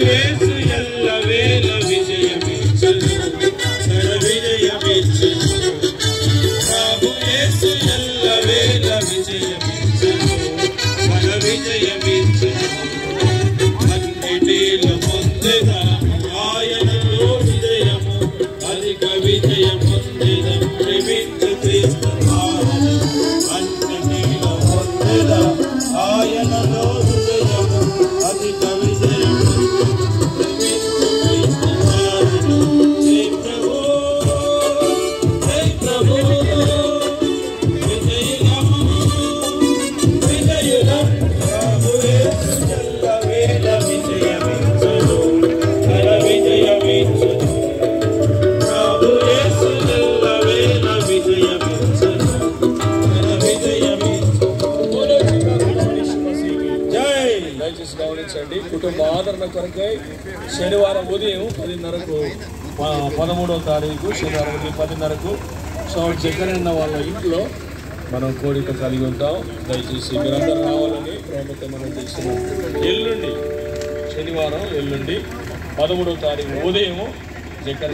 యేసు ఎల్లవేళ విజయమిచ్చును ఘన విజయమిచ్చును ప్రభు యేసు ఎల్లవేళ విజయమిచ్చును ఘన విజయమిచ్చును అన్నిటిలో పొందెదా ఆయనలో విజయము అధిక విజయం పొందెదా ప్రేమించు క్రీస్తు అన్నిటిలో పొందెదా ఆయనలో విజయము అధిక విజయం ప్రేమించు క్రీస్తు జై ప్రభు జై ప్రభు విజయులం విజయులం ప్రభు యేసు ఎల్లవేళ విజయమిచ్చును ఘన విజయమిచ్చును ప్రభు యేసు ఎల్లవేళ విజయమిచ్చును ఘన విజయమిచ్చును జై. దయచేసి గమనించండి, కుటుంబ ఆదరణ కొరకై శనివారం ఉదయం 10:30కు 13వ తారీఖు శనివారం ఉదయం 10:30కు జగనన్న వాళ్ళ ఇంట్లో మనం కోరిక కలిగి ఉంటాం. దయచేసి మీరందరూ రావాలని ప్రేమతో మనం చేస్తున్నాం. ఎల్లుండి శనివారం 13వ తారీఖు ఉదయం జగన్